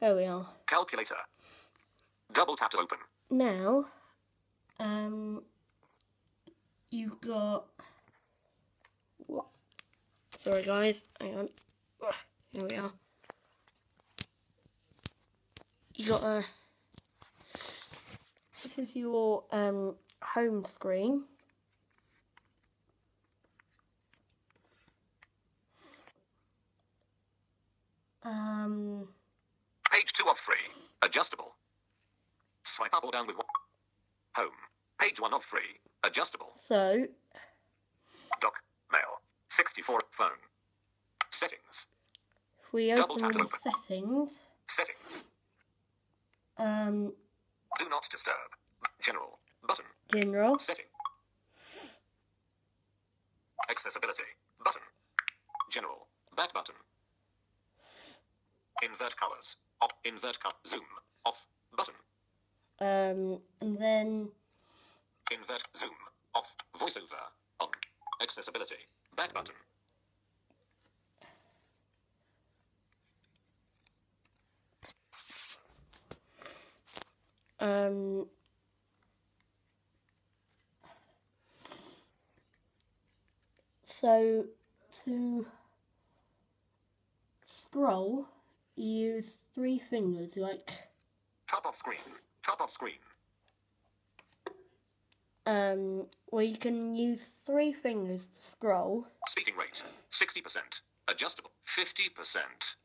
There we are. Calculator. Double tap to open. Now, you've got... What? Sorry guys, hang on. Here we are. You got a... This is your home screen. Page 2 of 3. Adjustable. Swipe up or down with home. Page 1 of 3. Adjustable. So, Dock. Mail. 64. Phone. Settings. if we open the settings, do not disturb. General. Button. general, Setting. Accessibility. Button. General. Back button. Invert colors. Off. Invert color. Zoom. Off. Button. and then Invert. Zoom. Off. Voiceover. On. Accessibility. Back button. so to scroll, you use 3 fingers, like Top of screen. Top of screen. well, you can use 3 fingers to scroll. Speaking rate. 60%. Adjustable. 50%.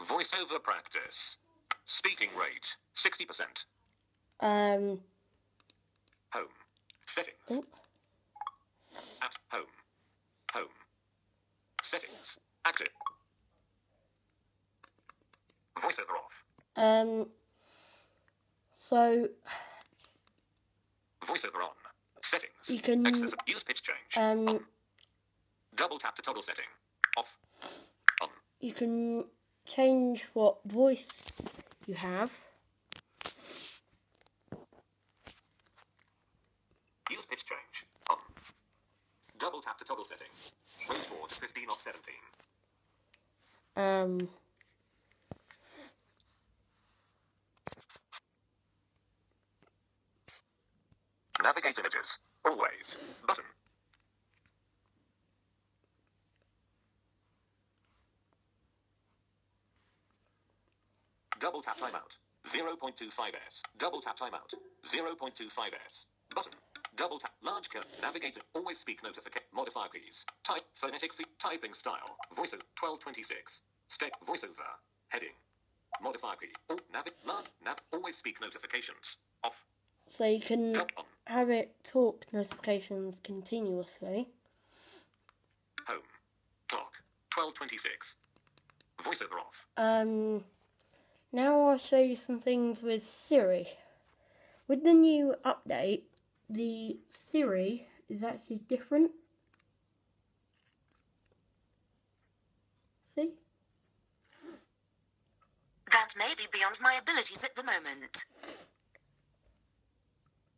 Voiceover practice. Speaking rate. 60%. Home. Settings. Apps. Home. Home. Settings. Active. Voiceover off. So Voiceover on. Settings. you can use pitch change. On. Double tap to toggle setting. Off. On. you can change what voice you have. Use pitch change. On. Double tap to toggle setting. Rate 4 to 15 of 17. Navigate images. Always. Button. Double tap timeout. 0.25s. Double tap timeout. 0.25s. Button. Double tap. Large curve. Navigator. Always speak notification. Modifier keys. Type. Phonetic typing style. Voiceover. 1226. Step. Voiceover. Heading. Modifier key. Always speak notifications. Off. So you can have it talk notifications continuously. Home. Clock. 1226. Voiceover off. Now I'll show you some things with Siri. With the new update, the Siri is actually different. See? That may be beyond my abilities at the moment.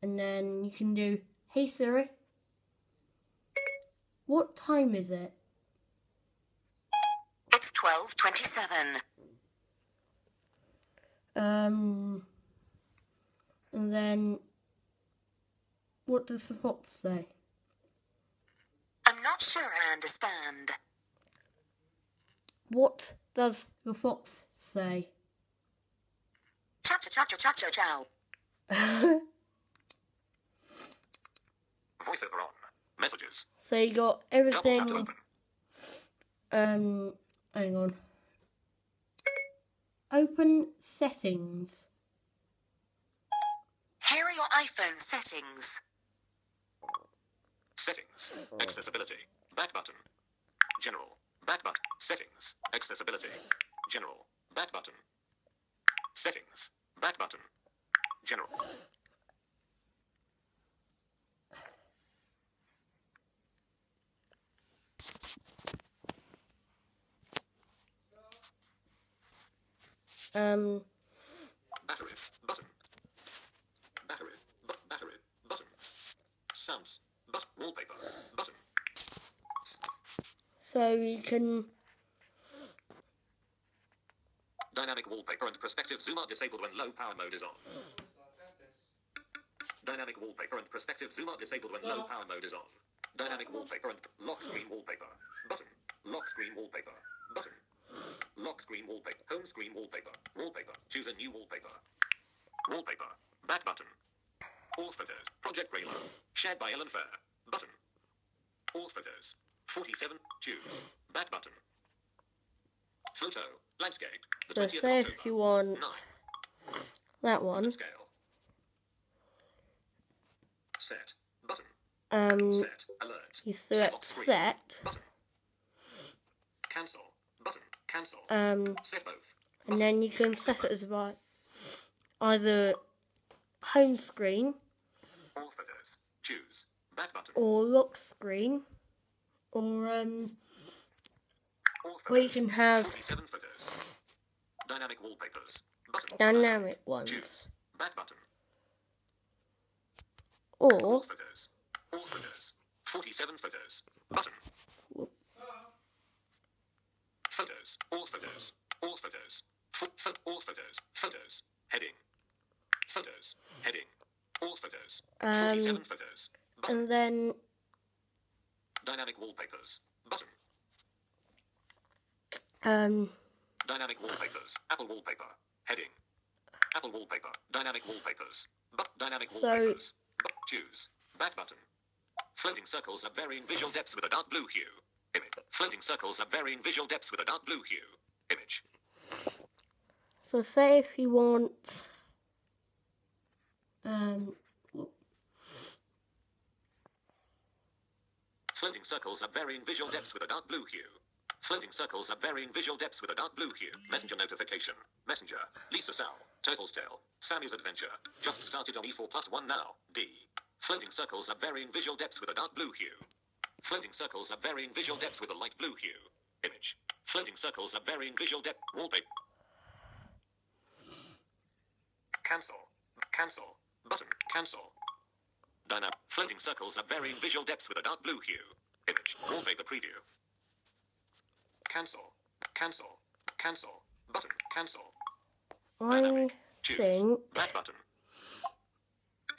And then you can do, hey Siri, what time is it? It's 12:27. And then, what does the fox say? I'm not sure I understand. What does the fox say? Cha-cha-cha-cha-cha-chow. Voiceover on. Messages. So you got everything. Double tap to open. Hang on. Open settings. Here are your iPhone settings. Settings. Accessibility. Back button. General. Back button. Settings. Accessibility. General. Back button. Settings. Back button. General. Battery. Button. Battery. Battery. Button. Sounds. Wallpaper. Button. So you can Dynamic wallpaper and perspective zoom are disabled when low power mode is on. Dynamic wallpaper and perspective zoom are disabled when low power mode is on. Dynamic wallpaper and lock screen wallpaper. Button. Lock screen wallpaper. Button. Lock screen wallpaper. Home screen wallpaper. Wallpaper. Choose a new wallpaper. Wallpaper. Back button. All photos. Project Raylo. Shared by Ellen Fair. Button. All photos. 47. Choose. Back button. Photo. Landscape. The So 20th say October. if you want 9. that one, Scale. Set. Button. Set. Alert. you Set select lock screen. set, Button. Cancel. Button. Cancel. Set both. and then you can set it as either home screen All photos. Choose. Back button. or lock screen, or All photos. or you can have 47 photos. Dynamic wallpapers. Button. dynamic ones, Choose. Back button. or All photos. All photos. 47 photos. Button. Photos. All photos. All photos. All photos. Photos. Heading. Photos. Heading. All photos. 47 photos. Button. and then Dynamic wallpapers. Button. Dynamic wallpapers. Apple wallpaper. Heading. Apple wallpaper. Dynamic wallpapers. Dynamic So- wallpapers. Choose. Back button. Floating circles of varying visual depths with a dark blue hue. Image. Floating circles of varying visual depths with a dark blue hue. Image. so say if you want Floating circles of varying visual depths with a dark blue hue. Floating circles of varying visual depths with a dark blue hue. Messenger notification. Messenger. Lisa Sal. Turtle's Tale. Sammy's Adventure. Just started on E4+1 now. D. Floating circles of varying visual depths with a dark blue hue. Floating circles of varying visual depths with a light blue hue. Image. Floating circles of varying visual depth. Wallpaper. Cancel. Cancel. Button. Cancel. Dynamic. Floating circles of varying visual depths with a dark blue hue. Image. Wallpaper preview. Cancel. Cancel. Cancel. Button. Cancel. I Choose. think Back button.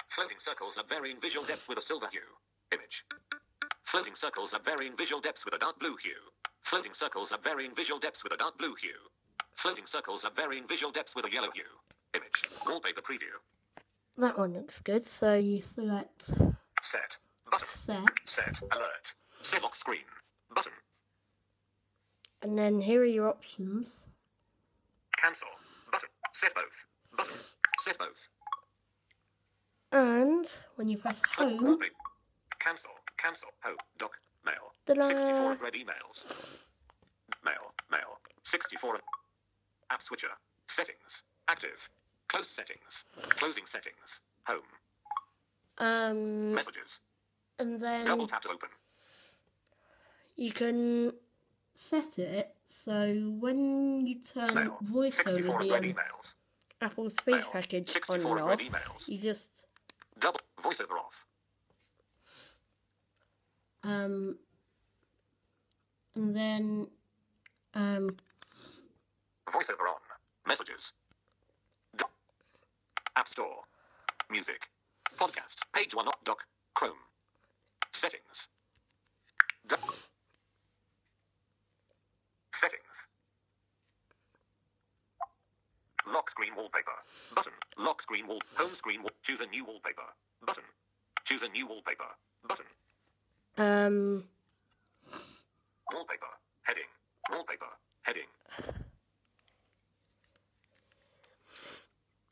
Floating circles of varying visual depths with a silver hue. Image. Floating circles of varying visual depths with a dark blue hue. Floating circles of varying visual depths with a dark blue hue. Floating circles of varying visual depths with a yellow hue. Image. Wallpaper preview. that one looks good. So you select Set. Button. set, Set. Alert. Set lock screen. Button. and then here are your options. Cancel. Button. Set both. Button. Set both. And when you press home, Wallpaper. Cancel. Cancel. Home. Doc. Mail. Ta-da. 64 red emails. Mail. Mail. 64. App switcher. Settings. Active. Close settings. Closing settings. Home. Messages. and then Double tap to open. you can set it so when you turn Mail. voice 64 over red the emails. Apple speech Mail. package on 64 and red off, emails. you just Double voiceover off. and then Voiceover on. Messages. App Store. Music. Podcasts. Page 1 of Doc. Chrome. Settings. Settings. Lock screen wallpaper. Button. Lock screen wall. Home screen wall. Choose a new wallpaper. Button. Choose a new wallpaper. Button. Wallpaper. Heading. Wallpaper. Heading.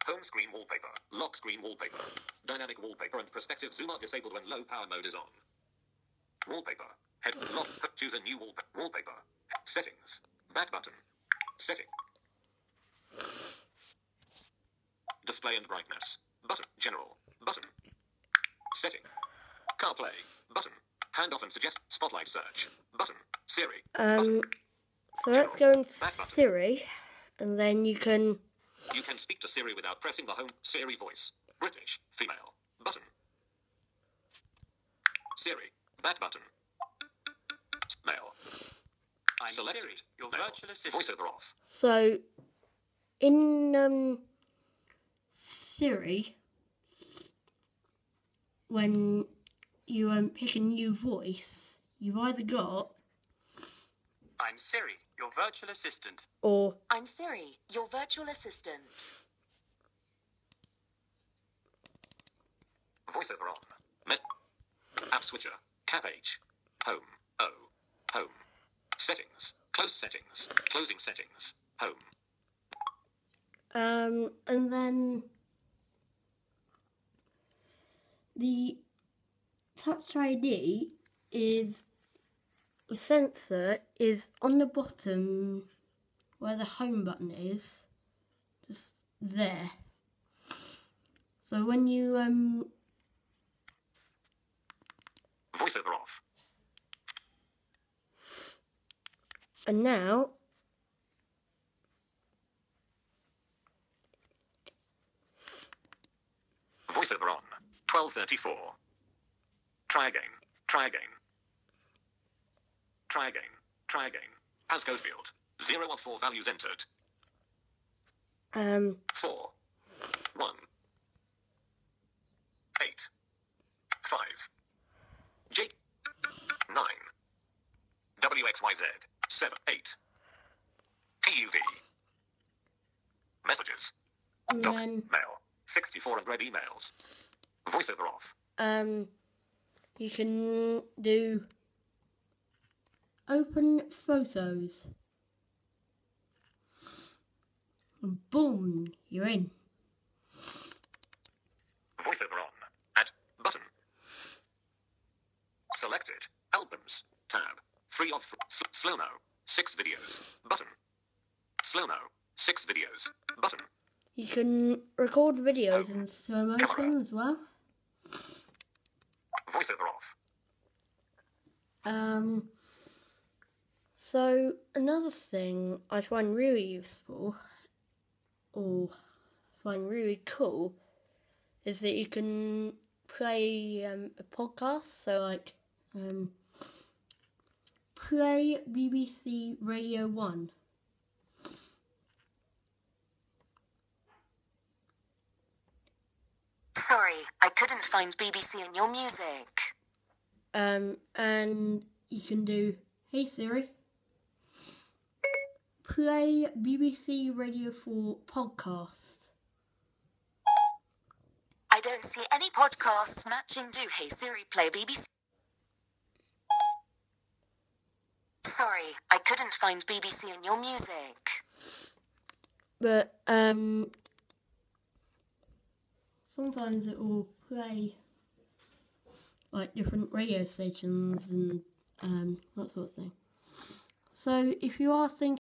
Home screen wallpaper. Lock screen wallpaper. Dynamic wallpaper and perspective zoom are disabled when low power mode is on. Wallpaper. Head lock. Choose a new wallpaper. Wallpaper. Settings. Back button. Setting. Display and brightness. Button. General. Button. Setting. CarPlay. Button. Hand off and suggest. Spotlight search. Button. Siri. Button. so let's go into Siri, and then you can You can speak to Siri without pressing the home. Siri voice. British. Female. Button. Siri. Back button. Male. I'm Selected. Siri, your Male. virtual assistant. Voiceover off. so in Siri, when you pick a new voice, you've either got I'm Siri, your virtual assistant. or I'm Siri, your virtual assistant. VoiceOver on. App switcher. Cap H. Home. O. Home. Settings. Close settings. Closing settings. Home. and then the Touch ID is the sensor is on the bottom where the home button is, just there. So when you VoiceOver off. and now VoiceOver on. 12:34. Try again. Try again. Try again. Try again. Passcode field. 0 of 4 values entered. 4. 1. 8. 5. J. 9. WXYZ. 7. 8. TUV. Messages. and Doc. then Mail. 64 unread emails. VoiceOver off. you can do open photos. And boom, you're in. VoiceOver on. Add button. Selected. Albums. Tab. 3 of 3. Slow-mo. 6 videos. Button. Slow-mo. 6 videos. Button. You can record videos in slow motion Camera. as well. VoiceOver off. So another thing I find really useful or find really cool is that you can play a podcast. So like play BBC Radio 1. Sorry, I couldn't find BBC in your music. And you can do, hey Siri, play BBC Radio 4 podcast. I don't see any podcasts matching. Do Hey Siri play BBC. Sorry, I couldn't find BBC in your music. But sometimes it will play like different radio stations and that sort of thing. So if you are thinking